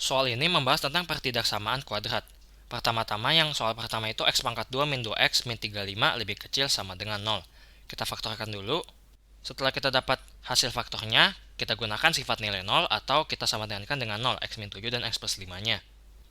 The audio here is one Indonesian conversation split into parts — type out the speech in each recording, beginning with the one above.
Soal ini membahas tentang pertidaksamaan kuadrat. Pertama-tama yang soal pertama itu x pangkat 2 min 2x min 35 lebih kecil sama dengan 0. Kita faktorkan dulu. Setelah kita dapat hasil faktornya, kita gunakan sifat nilai 0 atau kita sama dengan 0, x min 7 dan x plus 5-nya.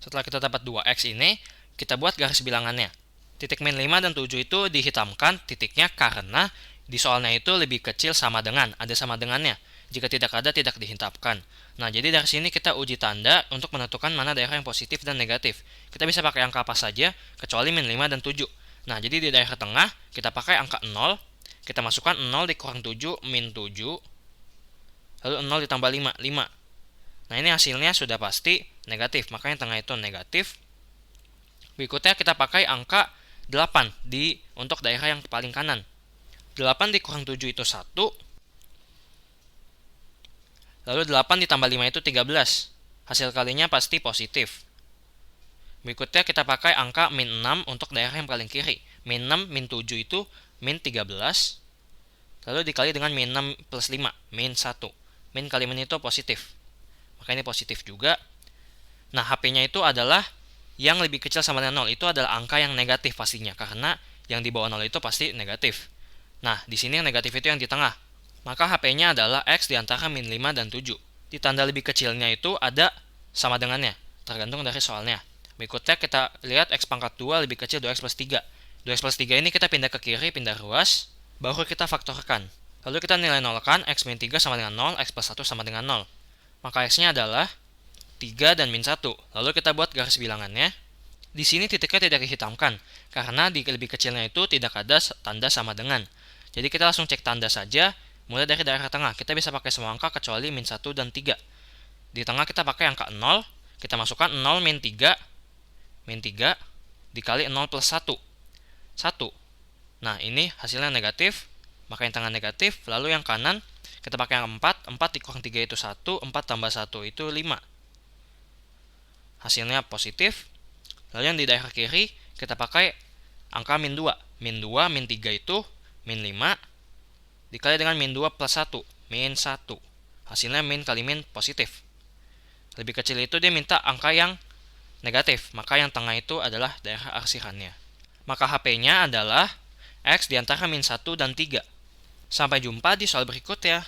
Setelah kita dapat 2x ini, kita buat garis bilangannya. Titik min 5 dan 7 itu dihitamkan titiknya karena di soalnya itu lebih kecil sama dengan, ada sama dengannya. Jika tidak ada, tidak dihitamkan. Nah, jadi dari sini kita uji tanda untuk menentukan mana daerah yang positif dan negatif. Kita bisa pakai angka apa saja, kecuali min 5 dan 7. Nah, jadi di daerah tengah, kita pakai angka 0. Kita masukkan 0 dikurang 7, min 7. Lalu 0 ditambah 5, 5. Nah, ini hasilnya sudah pasti negatif, maka yang tengah itu negatif. Berikutnya kita pakai angka 8 untuk daerah yang paling kanan. 8 dikurang 7 itu 1. Lalu 8 ditambah 5 itu 13. Hasil kalinya pasti positif. Berikutnya kita pakai angka min 6 untuk daerah yang paling kiri. Min 6, min 7 itu min 13. Lalu dikali dengan min 6 plus 5, min 1. Min kali min itu positif. Maka ini positif juga. Nah, HP-nya itu adalah yang lebih kecil sama dengan 0. Itu adalah angka yang negatif pastinya, karena yang di bawah 0 itu pasti negatif. Nah, di sini yang negatif itu yang di tengah. Maka HP-nya adalah X di antara min 5 dan 7. Di tanda lebih kecilnya itu ada sama dengannya, tergantung dari soalnya. Berikutnya kita lihat X pangkat 2 lebih kecil 2X plus 3. 2X plus 3 ini kita pindah ke kiri, pindah ruas, baru kita faktorkan. Lalu kita nilai nolkan, X min 3 sama dengan 0, X plus 1 sama dengan 0. Maka X-nya adalah 3 dan min 1. Lalu kita buat garis bilangannya. Di sini titiknya tidak dihitamkan, karena di lebih kecilnya itu tidak ada tanda sama dengan. Jadi kita langsung cek tanda saja. Mulai dari daerah tengah, kita bisa pakai semua angka kecuali min 1 dan 3. Di tengah kita pakai angka 0, kita masukkan 0 min 3, dikali 0 plus 1. 1. Nah, ini hasilnya negatif, maka yang tengah negatif, lalu yang kanan, kita pakai angka 4, 4 dikurang 3 itu 1, 4 tambah 1 itu 5. Hasilnya positif. Lalu yang di daerah kiri, kita pakai angka min 2. Min 2, min 3 itu min 5, dikali dengan min 2 plus 1, min 1. Hasilnya min kali min positif. Lebih kecil itu dia minta angka yang negatif, maka yang tengah itu adalah daerah arsirannya. Maka HP-nya adalah X di antara min 1 dan 3. Sampai jumpa di soal berikut ya.